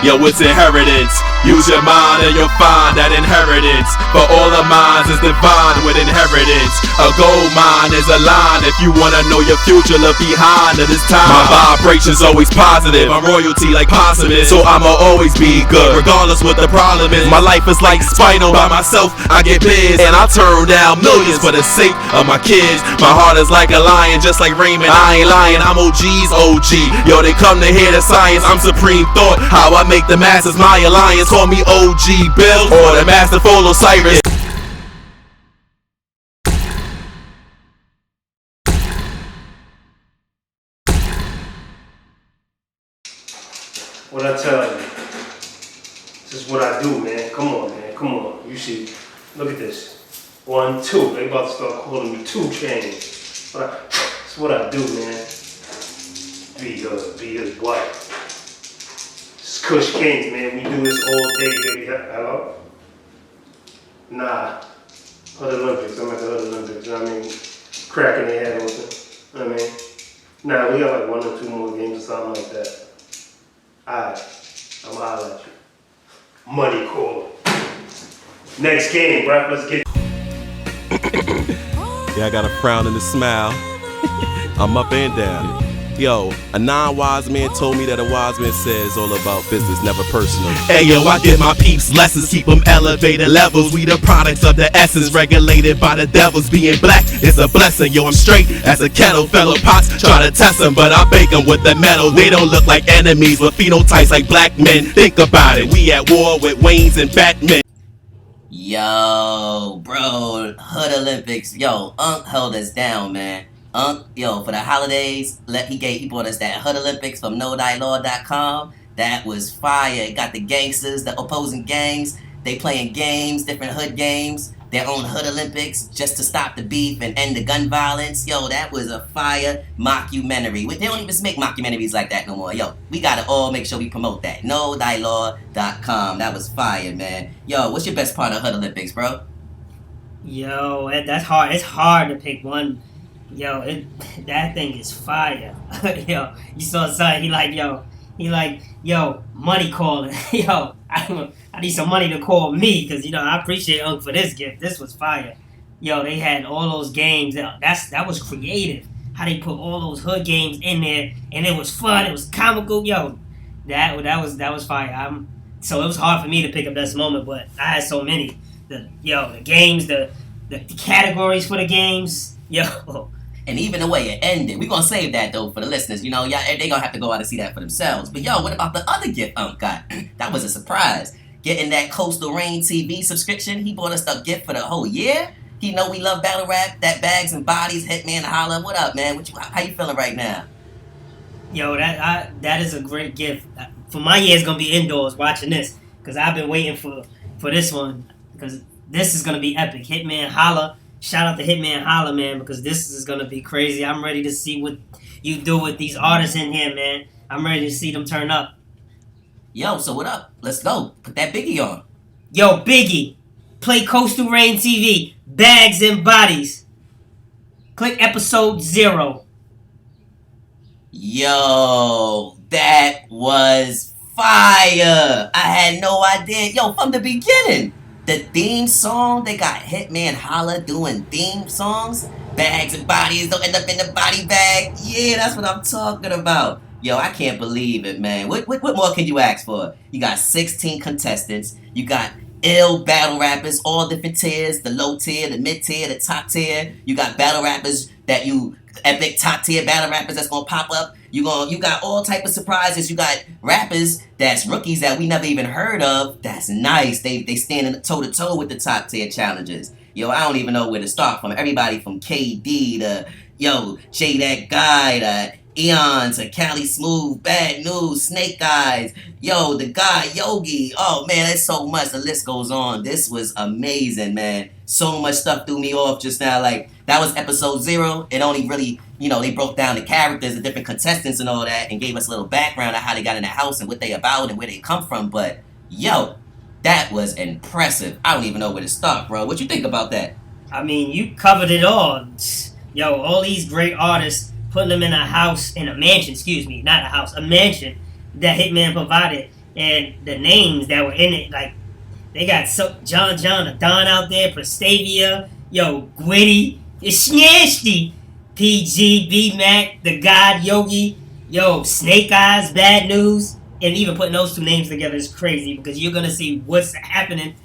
Yo, it's inheritance. Use your mind and you'll find that inheritance. For all the minds is divine with inheritance. A gold mine is a line. If you wanna know your future, look behind at this time. My vibration's always positive. I'm royalty like Possimus, so I'ma always be good, regardless what the problem is. My life is like Spinal. By myself, I get pissed, and I turn down millions for the sake of my kids. My heart is like a lion, just like Raymond. I ain't lying, I'm OG's OG. Yo, they come to hear the science. I'm supreme thought. How I make the masses my alliance. Call me OG Bill or the masterful Osiris. What I tell you, this is what I do, man. Come on, man. Come on. You see, look at this. 1, 2. They about to start calling me 2 Chainz. That's what I do, man. Be his wife. It's Kush Kings, man. We do this all day, baby. Hello? Nah. Hood Olympics. I'm at the Hood Olympics. You know what I mean? Cracking their head open. You know what I mean? Nah, we got like 1 or 2 more games or something like that. Alright. I'ma holler at you. Money call. Next game, rap. Let's get. Yeah, I got a frown and a smile. I'm up and down. Yo, a non-wise man told me that a wise man says all about business, never personal. Hey yo, I give my peeps lessons, keep them elevated levels. We the products of the essence, regulated by the devils. Being black is a blessing, yo, I'm straight as a kettle. Fellow pots try to test them, but I bake them with the metal. They don't look like enemies with phenotypes like black men. Think about it, we at war with Waynes and Batman. Yo, bro, Hood Olympics. Yo, Unc held us down, man. Unc, yo, for the holidays, he bought us that Hood Olympics from KnowThyLaw.com. That was fire. It got the gangsters, the opposing gangs. They playing games, different hood games. Their own Hood Olympics just to stop the beef and end the gun violence. Yo, that was a fire mockumentary. They don't even make mockumentaries like that no more. Yo, we gotta all make sure we promote that. KnowThyLaw.com. That was fire, man. Yo, what's your best part of Hood Olympics, bro? Yo, that's hard. It's hard to pick one. Yo, that thing is fire. Yo, you saw something, he like, yo, money calling. Yo, I need some money to call me, because, I appreciate Unc for this gift. This was fire. Yo, they had all those games. That was creative. How they put all those hood games in there, and it was fun. It was comical. Yo, that was fire. So it was hard for me to pick up this moment, but I had so many. The games, the categories for the games. Yo. And even the way it ended. We're going to save that, though, for the listeners. Y'all, they going to have to go out and see that for themselves. But, yo, what about the other gift Unc got? That was a surprise. Getting that Coastal Rain TV subscription. He bought us the gift for the whole year. He know we love battle rap. That Bags and Bodies, Hitman, Holla. What up, man? How you feeling right now? Yo, that is a great gift. For my year, it's going to be indoors watching this. Because I've been waiting for this one. Because this is going to be epic. Hitman, Holla. Shout out to Hitman Holla, man, because this is going to be crazy. I'm ready to see what you do with these artists in here, man. I'm ready to see them turn up. Yo, so what up? Let's go. Put that Biggie on. Yo, Biggie, play Coastal Rain TV, Bags and Bodies. Click episode 0. Yo, that was fire. I had no idea. Yo, from the beginning. The theme song, they got Hitman Holla doing theme songs. Bags and Bodies don't end up in the body bag. Yeah, that's what I'm talking about. Yo, I can't believe it, man. What more can you ask for? You got 16 contestants. You got ill battle rappers, all different tiers. The low tier, the mid tier, the top tier. You got battle rappers epic top tier battle rappers that's gonna pop up. You got all type of surprises. You got rappers that's rookies that we never even heard of. That's nice. They standing toe to toe with the top tier challenges. Yo, I don't even know where to start from. Everybody from KD to Jay That Guy to Eon to Cali Smooth, Bad News, Snake Eyes, the guy Yogi. Oh man, there's so much. The list goes on. This was amazing, man. So much stuff threw me off just now. Like, that was episode 0. It only really, they broke down the characters, the different contestants and all that, and gave us a little background on how they got in the house and what they about and where they come from. But, yo, that was impressive. I don't even know where to start, bro. What you think about that? I mean, you covered it all. Yo, all these great artists, putting them in a mansion that Hitman provided. and the names that were in it, like they got John the Don out there, Prestavia, yo, Gwitty, it's Snasty, PG, B Mac, the God Yogi, yo, Snake Eyes, Bad News, and even putting those two names together is crazy because you're gonna see what's happening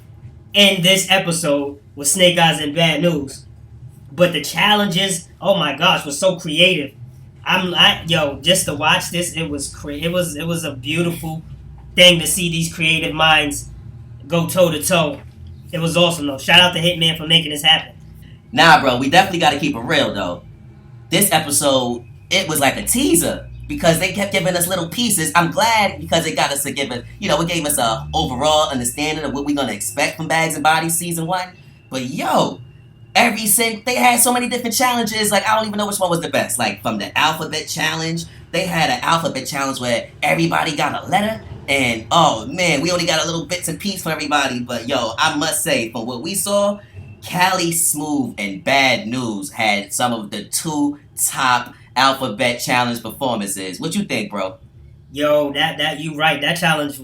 in this episode with Snake Eyes and Bad News. But the challenges, oh my gosh, was so creative. Just to watch this, it was it was a beautiful thing to see these creative minds go toe to toe. It was awesome though. Shout out to Hitman for making this happen. Nah, bro, we definitely got to keep it real though. This episode, it was like a teaser because they kept giving us little pieces. I'm glad because it got us to give it, it gave us a overall understanding of what we're gonna expect from Bags and Bodies season 1. But yo, they had so many different challenges. Like I don't even know which one was the best. Like from the alphabet challenge, they had an alphabet challenge where everybody got a letter. And oh man, we only got a little bits and pieces for everybody. But yo, I must say, from what we saw, Cali Smooth and Bad News had some of the 2 top alphabet challenge performances. What you think, bro? Yo, that you right. That challenge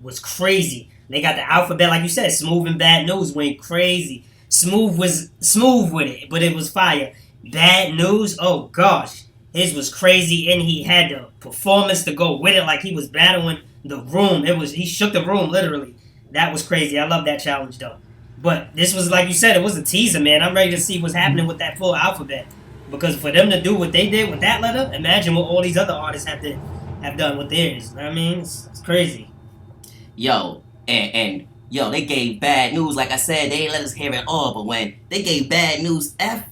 was crazy. They got the alphabet, like you said. Smooth and Bad News went crazy. Smooth was smooth with it, but it was fire. Bad News, oh gosh, his was crazy, and he had the performance to go with it, like he was battling the room. He shook the room literally. That was crazy. I love that challenge though. But this was, like you said, it was a teaser, man. I'm ready to see what's happening with that full alphabet, because for them to do what they did with that letter, imagine what all these other artists have done with theirs. I mean, it's crazy. Yo, and yo, they gave Bad News, like I said, they ain't let us hear it all, but when they gave Bad News F,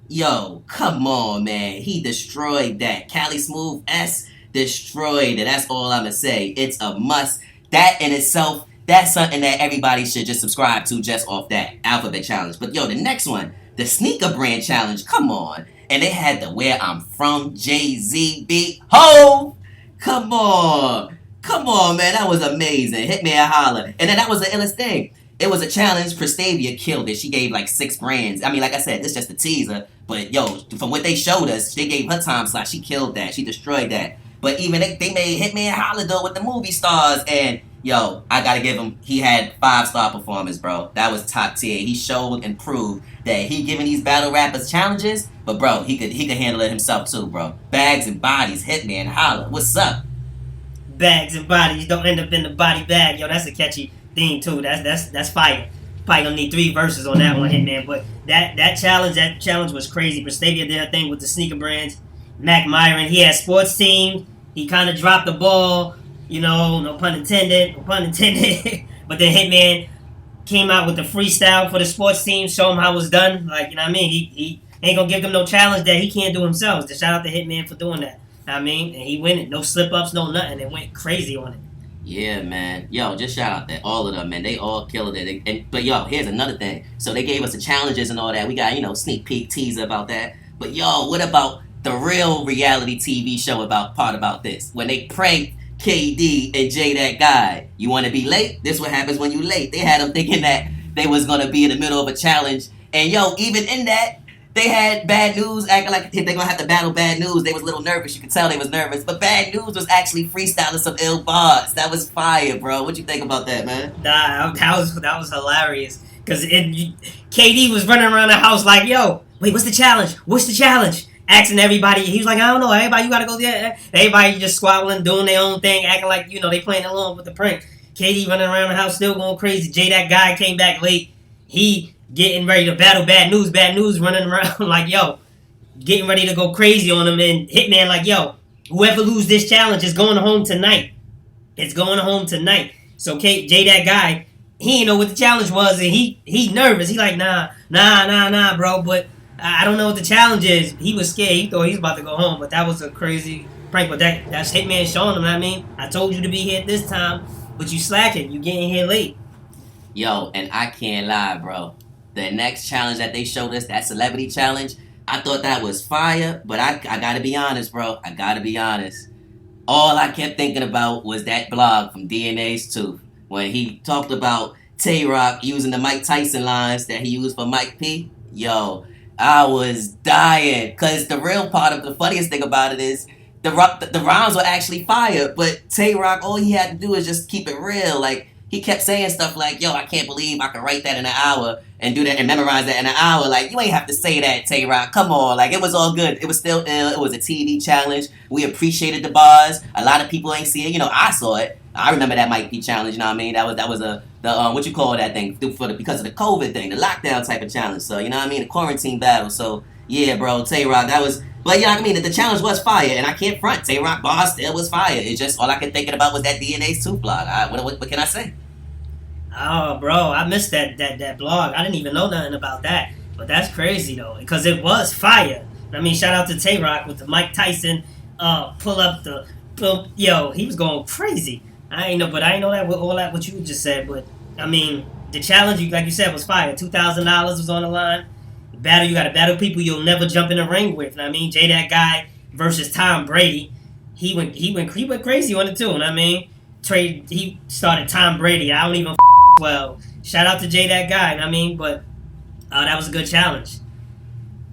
yo, come on, man. He destroyed that. Cali Smooth S destroyed it. That's all I'ma say. It's a must. That in itself, that's something that everybody should just subscribe to just off that alphabet challenge. But yo, the next one, the sneaker brand challenge, come on. And they had the Where I'm From Jay-Z beat. Ho! Come on. Come on, man. That was amazing. Hit me a holler. And then that was the illest thing. It was a challenge. Prestavia killed it. She gave like 6 brands. I mean, like I said, this is just a teaser. But yo, from what they showed us, they gave her time slot. She killed that. She destroyed that. But even they made Hitman holler though with the movie stars. And yo, I gotta give him, he had 5-star performance, bro. That was top tier. He showed and proved that he giving these battle rappers challenges, but bro, he could handle it himself too, bro. Bags and Bodies, Hitman holler. What's up? Bags and Bodies don't end up in the body bag. Yo, that's a catchy theme too. That's fire. Probably gonna need 3 verses on that one, Hitman. But that challenge was crazy. Prestavia did her thing with the sneaker brands. Mac Myron, he had sports team. He kind of dropped the ball. No pun intended. But then Hitman came out with the freestyle for the sports team, show him how it was done. Like, you know what I mean? He ain't gonna give them no challenge that he can't do himself. So shout out to Hitman for doing that. I mean, and he win it. No slip-ups, no nothing. It went crazy on it. Yeah, man. Yo, just shout out to all of them, man. They all killed it. But yo, here's another thing. So they gave us the challenges and all that. We got, sneak peek teaser about that. But yo, what about the real reality TV show about this? When they pranked KD and Jay that guy. You want to be late? This what happens when you late. They had them thinking that they was going to be in the middle of a challenge. And yo, even in that, they had Bad News acting like they're going to have to battle Bad News. They was a little nervous. You could tell they was nervous. But Bad News was actually freestyling some ill bars. That was fire, bro. What you think about that, man? Nah, that was hilarious. Because KD was running around the house like, yo, wait, what's the challenge? What's the challenge? Asking everybody. He was like, I don't know. Everybody, you got to go there. Everybody just squabbling, doing their own thing, acting like, they playing along with the prank. KD running around the house still going crazy. Jay, that guy, came back late. He getting ready to battle Bad News. Bad News running around like, yo, getting ready to go crazy on him. And Hitman like, yo, whoever lose this challenge is going home tonight. It's going home tonight. So Jay, that guy, he didn't know what the challenge was. And he nervous. He like, nah, bro. But I don't know what the challenge is. He was scared. He thought he was about to go home. But that was a crazy prank. But that's Hitman showing him. I mean, I told you to be here at this time, but you slacking. You getting here late. Yo, and I can't lie, bro. The next challenge that they showed us, that celebrity challenge, I thought that was fire. But I gotta be honest, bro. I gotta be honest. All I kept thinking about was that blog from DNA's Tooth. When he talked about Tay-Rock using the Mike Tyson lines that he used for Mike P. Yo, I was dying. Because the real part of the funniest thing about it is the rhymes were actually fire, but Tay Rock, all he had to do is just keep it real. Like, he kept saying stuff like, yo, I can't believe I can write that in an hour and do that and memorize that in an hour. Like, you ain't have to say that, Tay Rock. Come on. Like, it was all good. It was still ill. It was a TV challenge. We appreciated the bars. A lot of people ain't see it. You know, I saw it. I remember that Mike P challenge, you know what I mean? That was what you call that thing? Because of the COVID thing, the lockdown type of challenge. So, you know what I mean? The quarantine battle. So, yeah, bro, Tay Rock, that was... But, you know what I mean? The challenge was fire, and I can't front. Tay Rock bar still was fire. It's just all I could think about was that DNA's 2 blog. What can I say? Oh, bro, I missed that blog. I didn't even know nothing about that. But that's crazy, though, because it was fire. I mean, shout out to Tay Rock with the Mike Tyson pull up the... Yo, he was going crazy. I ain't know that with all that what you just said. But, I mean, the challenge, like you said, was fire. $2,000 was on the line. You got to battle people you'll never jump in the ring with. I mean, Jay that guy versus Tom Brady. He went crazy on it too. I mean, he started Tom Brady. I don't even well. Shout out to Jay that guy. I mean, but that was a good challenge.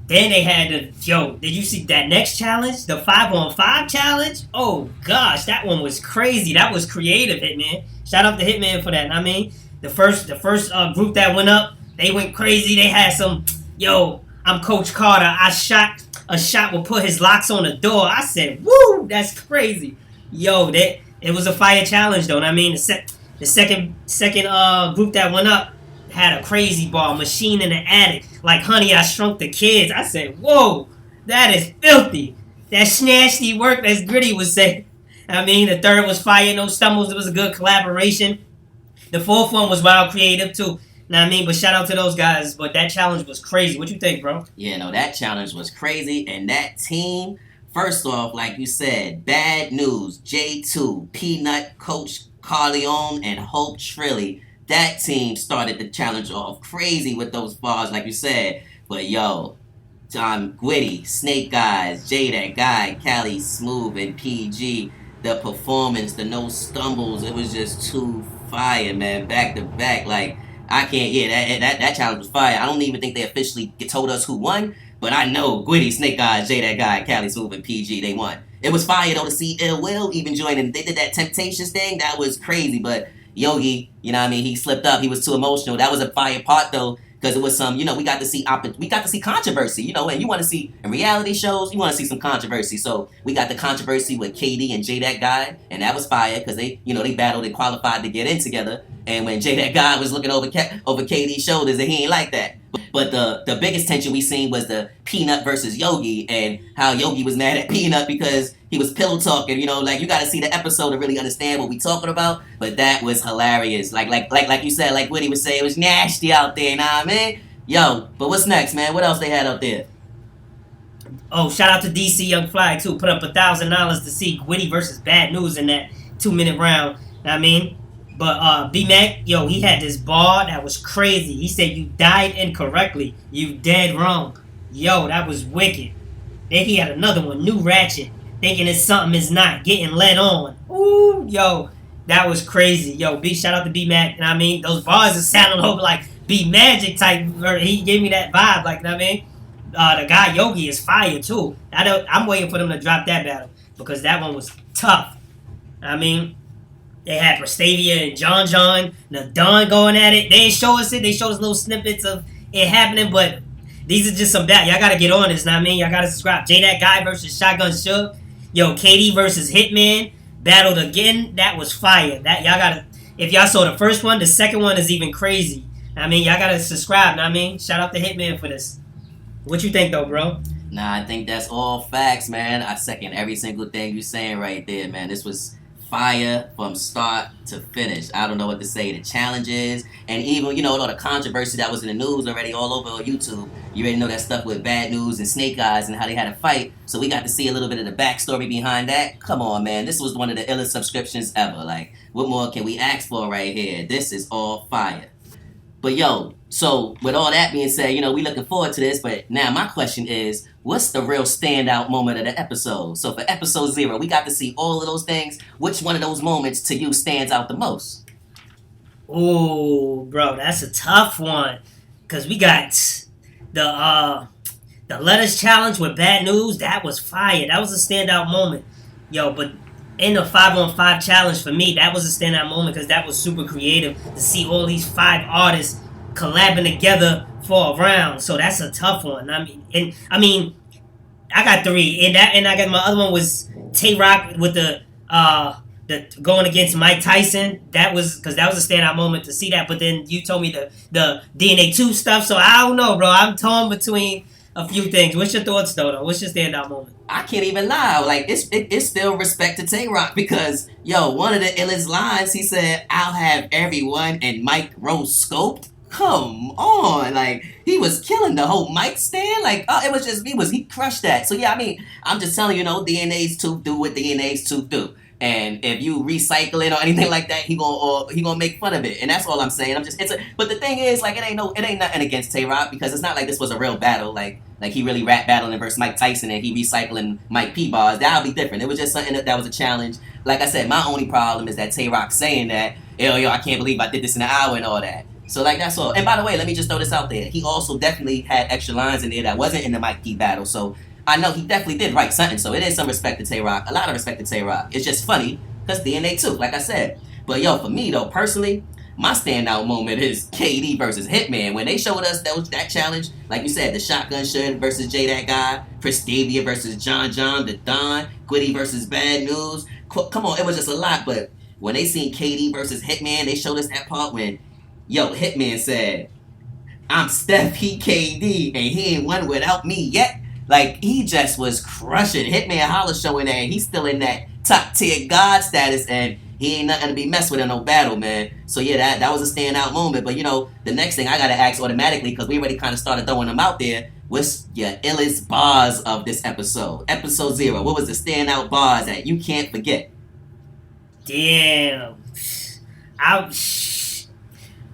Then they had did you see that next challenge? The 5-on-5 challenge? Oh gosh, that one was crazy. That was creative, Hitman. Shout out to Hitman for that. I mean, the first group that went up, they went crazy. They had some. Yo, I'm Coach Carter. A shot will put his locks on the door. I said, woo, that's crazy. Yo, it was a fire challenge, though. I mean, the second group that went up had a crazy bar, machine in the attic, like Honey, I Shrunk the Kids. I said, whoa, that is filthy. That's nasty work, as Gritty would say. I mean, the third was fire, no stumbles. It was a good collaboration. The fourth one was wild creative, too. Know what I mean? But shout out to those guys. But that challenge was crazy. What you think, bro? Yeah, no, that challenge was crazy. And that team, first off, like you said, Bad News, J2, Peanut, Coach Carleone, and Hope Trilly. That team started the challenge off crazy with those bars, like you said. But yo, John Gwitty, Snake Eyes, Jay that guy, Cali Smooth, and PG. The performance, the no stumbles, it was just too fire, man. Back to back, like... I can't, that challenge was fire. I don't even think they officially told us who won, but I know Gwitty, Snake Eyes, Jay that guy, Cali Smooth, and PG, they won. It was fire, though, to see Ill Will even join, and they did that Temptations thing. That was crazy, but Yogi, you know what I mean, he slipped up. He was too emotional. That was a fire part, though, because it was some, you know, we got to see controversy, you know, and you want to see, in reality shows, you want to see some controversy. So we got the controversy with KD and Jay that guy, and that was fire, because they, you know, they battled and qualified to get in together. And when Jay that guy was looking over KD's shoulders, and he ain't like that. But the biggest tension we seen was the Peanut versus Yogi, and how Yogi was mad at Peanut because he was pillow talking. You know, like, you got to see the episode to really understand what we talking about. But that was hilarious. Like you said, like Woody would say, it was nasty out there. Nah, man. Yo, but what's next, man? What else they had out there? Oh, shout out to DC Young Fly too. Put up $1,000 to see Gwitty versus Bad News in that 2-minute round. I mean. But B-Mac, yo, he had this bar that was crazy. He said, you died incorrectly. You dead wrong. Yo, that was wicked. Then he had another one, New Ratchet. Thinking it's something it's not. Getting led on. Ooh, yo, that was crazy. Yo, big shout out to B-Mac. I mean, those bars are sounding over like B-Magic type. He gave me that vibe, like, I mean. The guy Yogi is fire, too. I'm waiting for them to drop that battle. Because that one was tough. I mean... They had Prestavia and John, the Don going at it. They didn't show us it. They showed us little snippets of it happening, but these are just some bad. Y'all gotta get on this, know what I mean? Y'all gotta subscribe. Jay that guy versus Shotgun Suge. Yo, KD versus Hitman battled again. That was fire. That y'all gotta. If y'all saw the first one, the second one is even crazy. I mean, y'all gotta subscribe. Know what I mean? Shout out to Hitman for this. What you think though, bro? Nah, I think that's all facts, man. I second every single thing you're saying right there, man. This was fire from start to finish. I don't know what to say. The challenges, and even, you know, all the controversy that was in the news already all over on YouTube. You already know that stuff with Bad News and Snake Eyes and how they had a fight. So we got to see a little bit of the backstory behind that. Come on, man. This was one of the illest subscriptions ever. Like, what more can we ask for right here? This is all fire. But yo, so with all that being said, you know, we looking forward to this. But now my question is, what's the real standout moment of the episode? So for episode 0, we got to see all of those things. Which one of those moments to you stands out the most? Oh, bro, that's a tough one. Because we got the letters challenge with Bad News. That was fire. That was a standout moment. But in the 5-on-5 challenge for me, that was a standout moment because that was super creative to see all these 5 artists collabing together for a round. So that's a tough one. I mean, I got 3, and I got my other one was Tay Rock with the going against Mike Tyson. That was because that was a standout moment to see that. But then you told me the DNA 2 stuff, so I don't know, bro. I'm torn between a few things. What's your thoughts though? What's your standout moment? I can't even lie. Like it's still respect to Tay Rock because one of the illest lines he said, "I'll have everyone and Mike Rose scoped." Come on, like he was killing the whole mic stand. Like it was just he crushed that. So yeah, I mean, I'm just telling you, DNA's 2 do what DNA's 2 do. And if you recycle it or anything like that, he gonna make fun of it, and that's all I'm saying. But the thing is, like, it ain't nothing against Tay Rock because it's not like this was a real battle, like he really rap battling versus Mike Tyson and he recycling Mike P bars. That'll be different. It was just something that was a challenge. Like I said, my only problem is that Tay Rock saying that, yo, I can't believe I did this in an hour and all that. So like that's all. And by the way, let me just throw this out there. He also definitely had extra lines in there that wasn't in the Mike P battle. So I know he definitely did write something, so it is some respect to Tay Rock. A lot of respect to Tay Rock. It's just funny, because DNA 2, like I said. But for me though, personally, my standout moment is KD versus Hitman. When they showed us that challenge, like you said, the shotgun shirt versus Jay That Guy, Prestavia versus John, the Don, Quiddy versus Bad News. Come on, it was just a lot, but when they seen KD versus Hitman, they showed us that part when, Hitman said, "I'm Steph, he KD, and he ain't won without me yet." Like, he just was crushing. Hitman Holla showing that he's still in that top tier God status, and he ain't nothing to be messed with in no battle, man. So, yeah, that was a standout moment. But, the next thing I got to ask automatically, because we already kind of started throwing them out there, what's your illest bars of this episode? Episode 0. What was the standout bars that you can't forget? Damn. I'm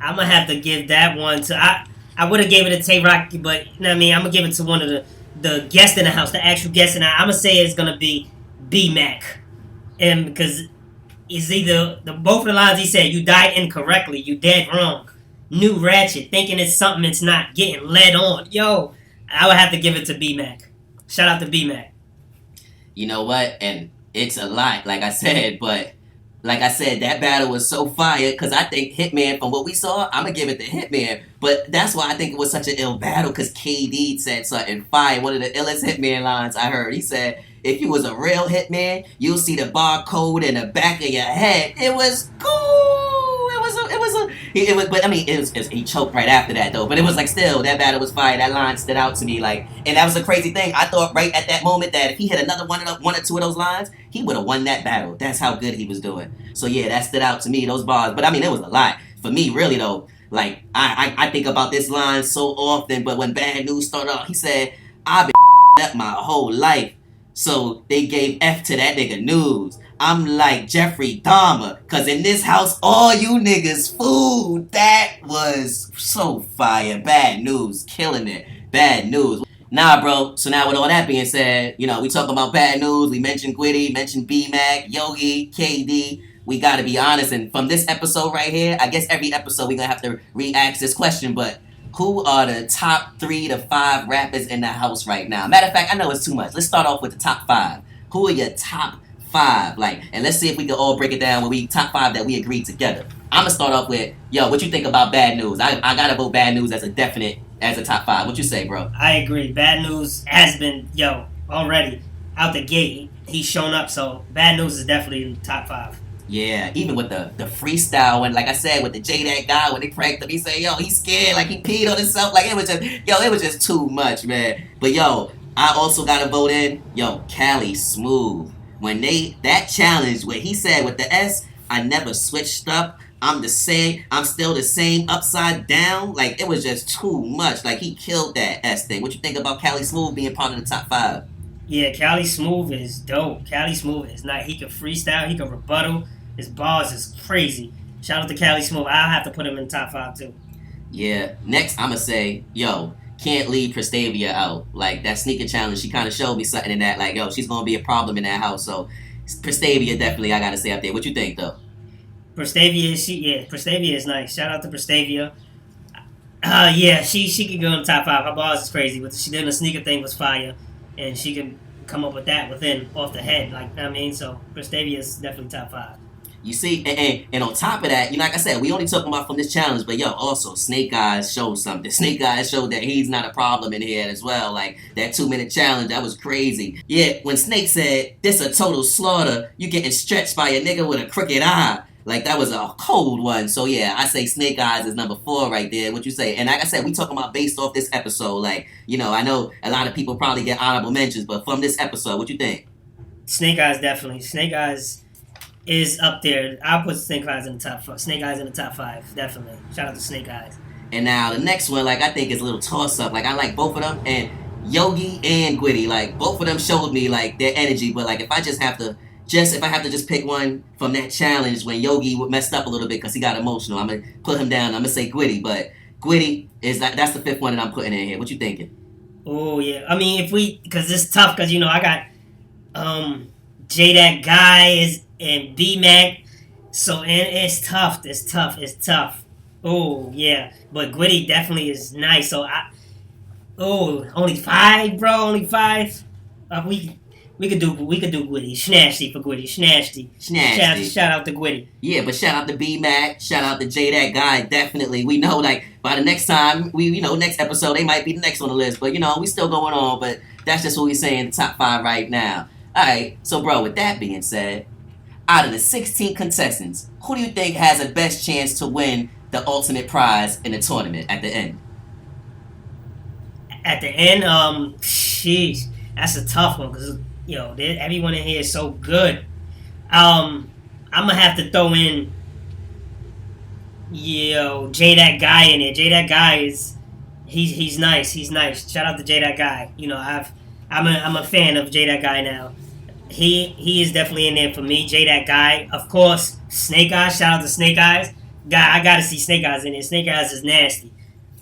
going to have to give that one to... I would have gave it to Tay Rock, but, I'm going to give it to one of the guest in the house, the actual guest in the house. I'm going to say it's going to be B-Mac. And because it's either, both of the lines he said, "You died incorrectly, you dead wrong. New ratchet, thinking it's something it's not, getting led on." I would have to give it to B-Mac. Shout out to B-Mac. You know what? And it's a lot, like I said, but like I said, that battle was so fire because I think Hitman, from what we saw, I'm going to give it to Hitman. But that's why I think it was such an ill battle because KD said something fire. One of the illest Hitman lines I heard. He said, "If you was a real Hitman, you'll see the barcode in the back of your head." It was cool. He choked right after that though. But it was like still, that battle was fire. That line stood out to me and that was a crazy thing. I thought right at that moment that if he hit another one or two of those lines, he would have won that battle. That's how good he was doing. So yeah, that stood out to me, those bars. But it was a lot. For me, really though, like I think about this line so often, but when Bad News started off, he said, "I've been up my whole life." So they gave F to that nigga News. I'm like Jeffrey Dahmer, cause in this house, all you niggas food. That was so fire. Bad News, killing it. Bad News. Nah, bro. So now with all that being said, we talking about Bad News. We mentioned Gwitty, mentioned B-Mac, Yogi, KD. We gotta be honest, and from this episode right here, I guess every episode we gonna have to re-ask this question, but who are the top 3 to 5 rappers in the house right now? Matter of fact, I know it's too much. Let's start off with the top 5. Who are your top 5? And let's see if we can all break it down when we top 5 that we agreed together. I'm gonna start off with, what you think about Bad News? I gotta vote Bad News as a top 5. What you say, bro? I agree. Bad News has been, already out the gate. He's shown up, so Bad News is definitely in the top 5. Yeah, even with the freestyle, and like I said, with the Jay That Guy, when they pranked him, he said, he's scared, like he peed on himself, like it was just too much, man. But I also gotta vote in, Cali Smooth. When that challenge where he said with the S, "I never switched up, I'm still the same upside down," like it was just too much. Like he killed that S thing. What you think about Cali Smooth being part of the top 5? Yeah, Cali Smooth is dope. Cali Smooth is nice. He can freestyle, he can rebuttal. His bars is crazy. Shout out to Cali Smooth. I'll have to put him in top 5 too. Yeah. Next, I'ma say, can't leave Prestavia out. Like that sneaker challenge, she kind of showed me something in that. Like, she's gonna be a problem in that house. So Prestavia definitely I gotta say up there. What you think though? Prestavia is nice. Shout out to Prestavia. She could go in the top 5. Her bars is crazy. What she did in the sneaker thing was fire, and she can come up with that off the head. Like, I mean, so Prestavia is definitely top 5. You see, and on top of that, like I said, we only talking about from this challenge, but also Snake Eyes showed something. Snake Eyes showed that he's not a problem in here as well. Like that 2-minute challenge, that was crazy. Yeah, when Snake said this a total slaughter, you getting stretched by a nigga with a crooked eye. Like that was a cold one. So yeah, I say Snake Eyes is number 4 right there. What you say? And like I said, we talking about based off this episode. Like, I know a lot of people probably get honorable mentions, but from this episode, what you think? Snake Eyes definitely. Snake Eyes is up there. I'll put Snake Eyes in the top 5. Snake Eyes in the top 5, definitely. Shout out to Snake Eyes. And now the next one, like I think is a little toss up. Like I like both of them, and Yogi and Gwitty. Like both of them showed me like their energy. But like if I have to just pick one from that challenge when Yogi messed up a little bit because he got emotional, I'm gonna put him down. I'm gonna say Gwitty, but Gwitty is that's the 5th one that I'm putting in here. What you thinking? Oh yeah, I mean because it's tough because I got J That Guy and B Mac, so and it's tough. It's tough. Oh yeah, but Gwitty definitely is nice. So only 5, bro. Only 5. We could do Gwitty. Snasty for Gwitty. Snasty. Shout out to Gwitty. Yeah, but shout out to B Mac. Shout out to J That Guy. Definitely. We know like by the next time next episode they might be the next on the list. But we still going on. But that's just what we say in the top 5 right now. All right. So bro, with that being said, out of the 16 contestants, who do you think has the best chance to win the ultimate prize in the tournament at the end? At the end, sheesh, that's a tough one because everyone in here is so good. I'm gonna have to throw in J That Guy in there. J That Guy he's nice. He's nice. Shout out to J That Guy. I'm a fan of J That Guy now. He is definitely in there for me. J That Guy, of course. Snake Eyes. Shout out to Snake Eyes. I gotta see Snake Eyes in there. Snake Eyes is nasty.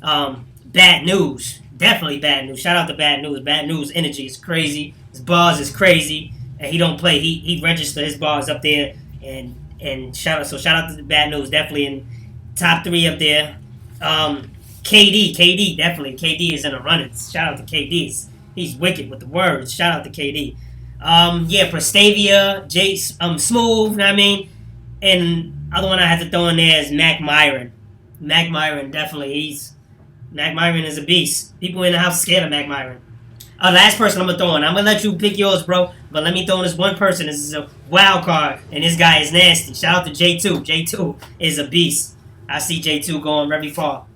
Bad News. Definitely Bad News. Shout out to Bad News. Bad News energy is crazy. His bars is crazy. And he don't play. He register his bars up there. And shout out to Bad News. Definitely in top 3 up there. KD definitely. KD is in the running. Shout out to KD. He's wicked with the words. Shout out to KD. Prestavia, Smooth, you know what I mean? And other one I had to throw in there is Mac Myron. Mac Myron, definitely. Mac Myron is a beast. People in the house scared of Mac Myron. Last person I'm going to throw in. I'm going to let you pick yours, bro. But let me throw in this one person. This is a wild card. And this guy is nasty. Shout out to J2. J2 is a beast. I see J2 going very far.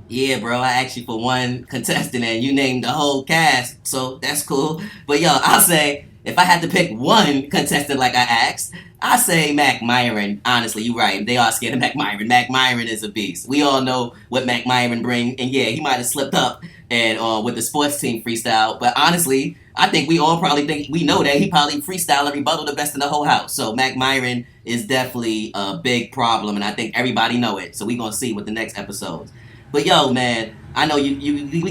Yeah, bro, I asked you for one contestant and you named the whole cast, so that's cool. But I'll say, if I had to pick one contestant like I asked, I say Mac Myron. Honestly, you're right. They are scared of Mac Myron. Mac Myron is a beast. We all know what Mac Myron bring, and yeah, he might have slipped up and with the sports team freestyle. But honestly, I think we all probably we know that he probably freestyle and rebuttal the best in the whole house. So Mac Myron is definitely a big problem, and I think everybody know it. So we gonna see with the next episodes. But man, I know we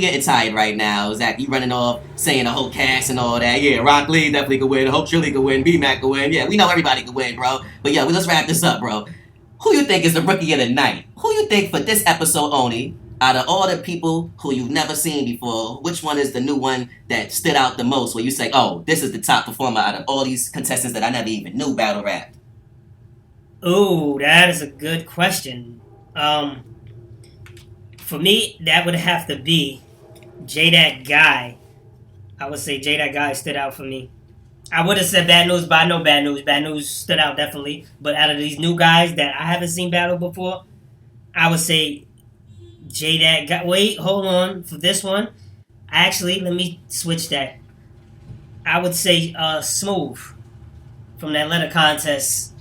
getting tired right now. Zach, you running off saying the whole cast and all that. Yeah, Rock Lee definitely could win. Hope Shirley could win. B-Mac could win. Yeah, we know everybody could win, bro. But let's wrap this up, bro. Who you think is the rookie of the night? Who you think for this episode only, out of all the people who you've never seen before, which one is the new one that stood out the most where you say, oh, this is the top performer out of all these contestants that I never even knew battle rap? Ooh, that is a good question. For me, that would have to be J That Guy. I would say J That Guy stood out for me. I would have said Bad News, but I know Bad News. Bad News stood out definitely. But out of these new guys that I haven't seen battle before, I would say J That Guy. Wait, hold on. For this one, actually, let me switch that. I would say Smooth from that letter contest.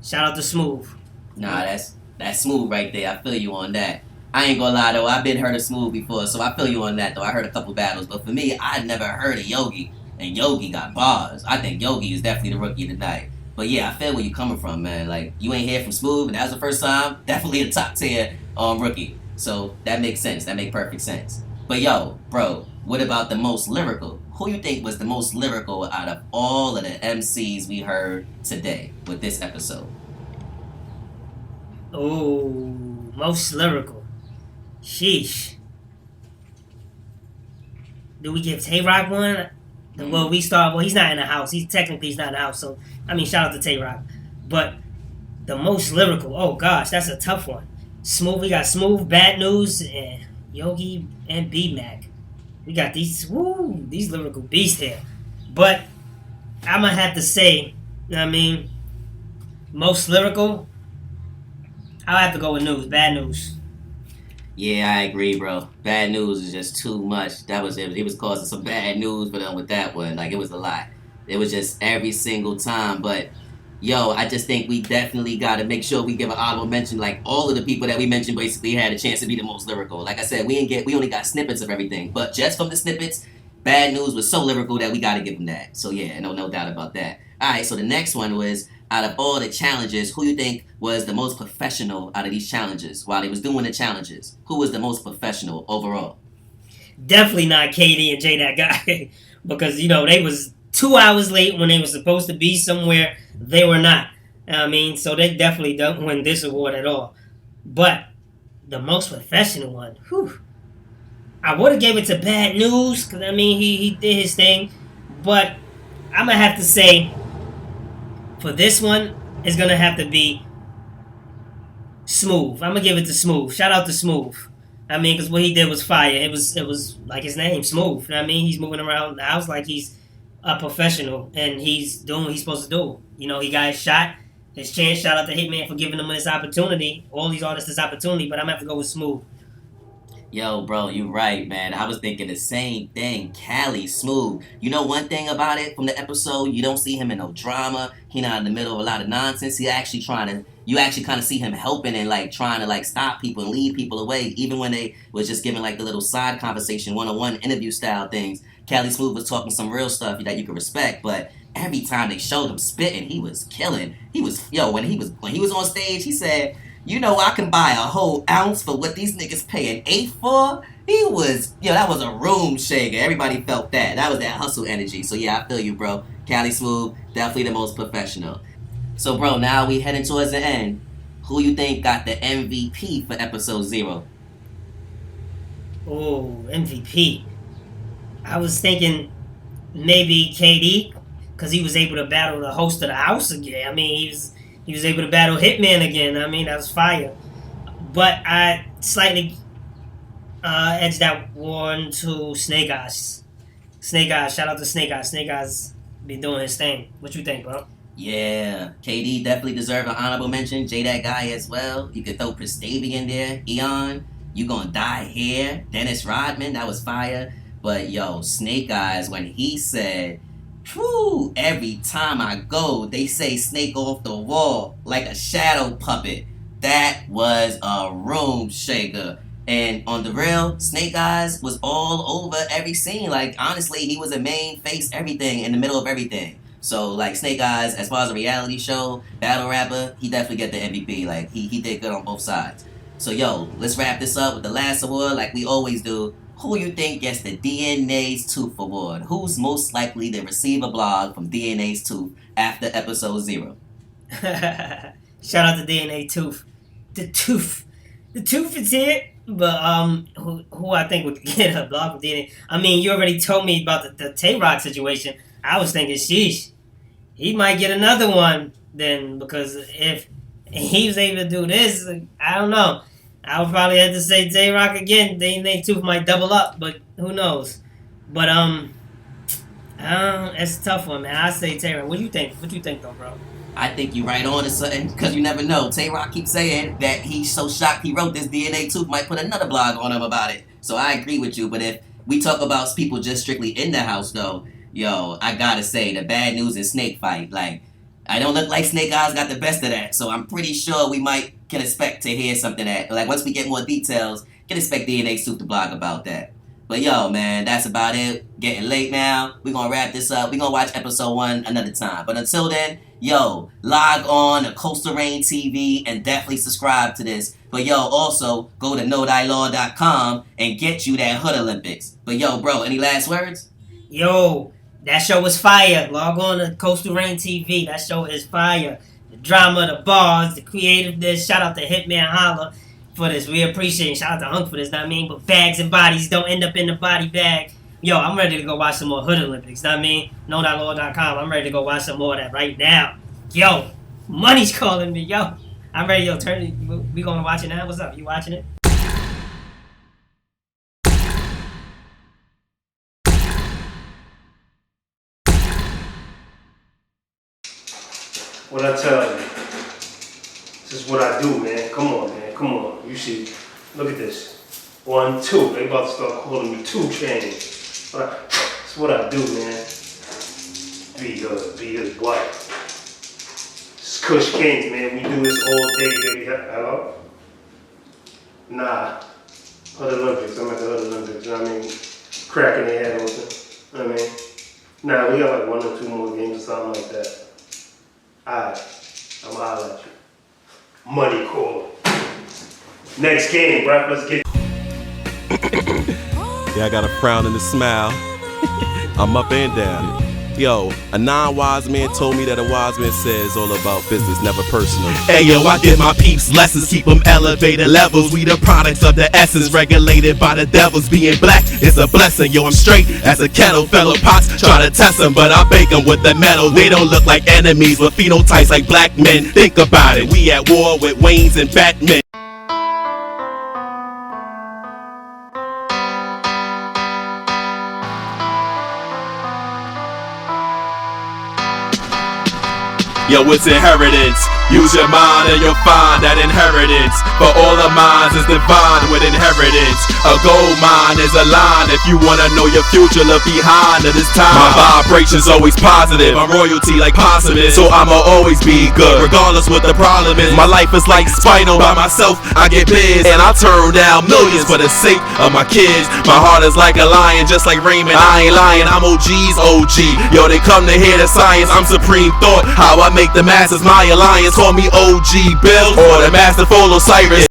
Shout out to Smooth. Nah, that's Smooth right there. I feel you on that. I ain't gonna lie though, I've been heard of Smooth before, so I feel you on that though. I heard a couple battles, but for me, I never heard of Yogi, and Yogi got bars. I think Yogi is definitely the rookie of the night. But yeah, I feel where you coming from, man. Like, you ain't hear from Smooth, and that was the first time, definitely a top tier rookie. So that makes sense. That makes perfect sense. But bro, what about the most lyrical? Who you think was the most lyrical out of all of the MCs we heard today with this episode? Oh, most lyrical. Sheesh. Do we give Tay-Rock one? Well, he's not in the house. He's not in the house. So, I mean, shout out to Tay Rock. But the most lyrical, oh gosh, that's a tough one. Smooth, we got Smooth, Bad News, and Yogi and B-Mac. We got these lyrical beasts here. But I'm going to have to say, I mean, most lyrical, I'll have to go with News, Bad News. Yeah, I agree, bro. Bad News is just too much. That was it. He was causing some bad news, but with that one, like, it was a lot. It was just every single time. But yo, I just think we definitely got to make sure we give an honorable mention. Like, all of the people that we mentioned basically had a chance to be the most lyrical. Like I said, we only got snippets of everything, but just from the snippets, Bad News was so lyrical that we got to give him that. So yeah, no doubt about that. All right, so the next one was, out of all the challenges, who you think was the most professional out of these challenges while they was doing the challenges? Who was the most professional overall? Definitely not KD and Jay that guy. Because, they was 2 hours late when they were supposed to be somewhere. They were not. I mean, so they definitely don't win this award at all. But the most professional one, I would have gave it to Bad News, because, I mean, he did his thing. But I'm going to have to say, for this one, it's going to have to be Smooth. I'm going to give it to Smooth. Shout out to Smooth. I mean, because what he did was fire. It was like his name, Smooth. You know what I mean? He's moving around the house like he's a professional, and he's doing what he's supposed to do. He got his shot, his chance. Shout out to Hitman for giving him this opportunity, all these artists this opportunity, but I'm going to have to go with Smooth. Yo, bro, you right, man. I was thinking the same thing. Cali, Smooth. You know one thing about it from the episode? You don't see him in no drama. He not in the middle of a lot of nonsense. You actually kind of see him helping and, like, trying to, like, stop people and lead people away. Even when they was just giving, like, the little side conversation, one-on-one interview style things. Cali Smooth was talking some real stuff that you could respect, but every time they showed him spitting, he was killing. When he was on stage, he said, I can buy a whole ounce for what these niggas pay an eighth for. That was a room shaker. Everybody felt that. That was that hustle energy. So yeah, I feel you, bro. Cali Smooth, definitely the most professional. So bro, now we heading towards the end. Who you think got the MVP for episode 0? Oh, MVP. I was thinking maybe KD, because he was able to battle the host of the house again. I mean, he was able to battle Hitman again. I mean, that was fire. But I slightly edged that one to Snake Eyes. Snake Eyes, shout out to Snake Eyes. Snake Eyes been doing his thing. What you think, bro? Yeah, KD definitely deserved an honorable mention. J that guy as well. You could throw Prestavia in there. Eon, You Gonna Die Here. Dennis Rodman, that was fire. But yo, Snake Eyes, when he said, whew, every time I go, they say snake off the wall like a shadow puppet. That was a room shaker. And on the real, Snake Eyes was all over every scene. Like, honestly, he was a main face everything, in the middle of everything. So, like, Snake Eyes, as far as a reality show, battle rapper, he definitely get the MVP. Like, he did good on both sides. So, yo, let's wrap this up with the last award like we always do. Who you think gets the DNA's Tooth Award? Who's most likely to receive a blog from DNA's Tooth after episode 0? Shout out to DNA Tooth. The Tooth is here. But who I think would get a blog from DNA? I mean, you already told me about the Tay Rock situation. I was thinking, sheesh, he might get another one then, because if he was able to do this, I don't know. I would probably have to say Tay Rock again. DNA Tooth might double up, but who knows? But it's a tough one, man. I say Tay Rock. What do you think? What do you think, though, bro? I think you right on to something, because you never know. Tay Rock keeps saying that he's so shocked he wrote this. DNA Tooth might put another blog on him about it. So I agree with you. But if we talk about people just strictly in the house, though, yo, I gotta say, the Bad News and Snake fight, like, I don't look like Snake Eyes got the best of that. So I'm pretty sure we can expect to hear something that, like, once we get more details, can expect DNA Tooth to blog about that. But yo, man, that's about it. Getting late now. We're going to wrap this up. We're going to watch episode 1 another time. But until then, yo, log on to Coastal Rain TV and definitely subscribe to this. But yo, also, go to KnowThyLaw.com and get you that Hood Olympics. But yo, bro, any last words? Yo, that show was fire. Log on to Coastal Rain TV. That show is fire. The drama, the bars, the creativeness. Shout out to Hitman Holla for this. We appreciate it. Shout out to Hunk for this, know what I mean? But bags and bodies don't end up in the body bag. Yo, I'm ready to go watch some more Hood Olympics. Know what I mean? Know.law.com. I'm ready to go watch some more of that right now. Yo, money's calling me. Yo, I'm ready. Yo, turn it. We gonna watch it now? What's up? You watching it? What I tell you, this is what I do, man. Come on, man. Come on. You see, look at this. 1, 2. They about to start calling me 2 Chainz. That's what I do, man. Be his wife. It's Kush Kings, man. We do this all day, baby. Hello? Nah. Hood Olympics. I'm at the Hood Olympics. You know what I mean? Cracking their head open. You know what I mean? Nah, we got like 1 or 2 more games or something like that. Alright. I'm out at you. Money call. Next game, bro. Let's get. Yeah, I got a frown and a smile. I'm up and down. Yo, a non-wise man told me that a wise man says all about business, never personal. Hey yo, I give my peeps lessons, keep them elevated levels. We the products of the essence, regulated by the devils. Being black is a blessing. Yo, I'm straight as a kettle. Fellow pots try to test them, but I bake them with the metal. They don't look like enemies with phenotypes like black men. Think about it, we at war with Waynes and Batman. Yo, it's inheritance. Use your mind and you'll find that inheritance. For all the minds is divine with inheritance. A gold mine is a line. If you wanna know your future, look behind at this time. My vibration's always positive. I'm royalty like Possimus, so I'ma always be good, regardless what the problem is. My life is like Spinal. By myself, I get biz, and I turn down millions for the sake of my kids. My heart is like a lion, just like Raymond. I ain't lying, I'm OG's OG. Yo, they come to hear the science. I'm supreme thought. How I make the masses my alliance. Call me OG Bill or the masterful Osiris.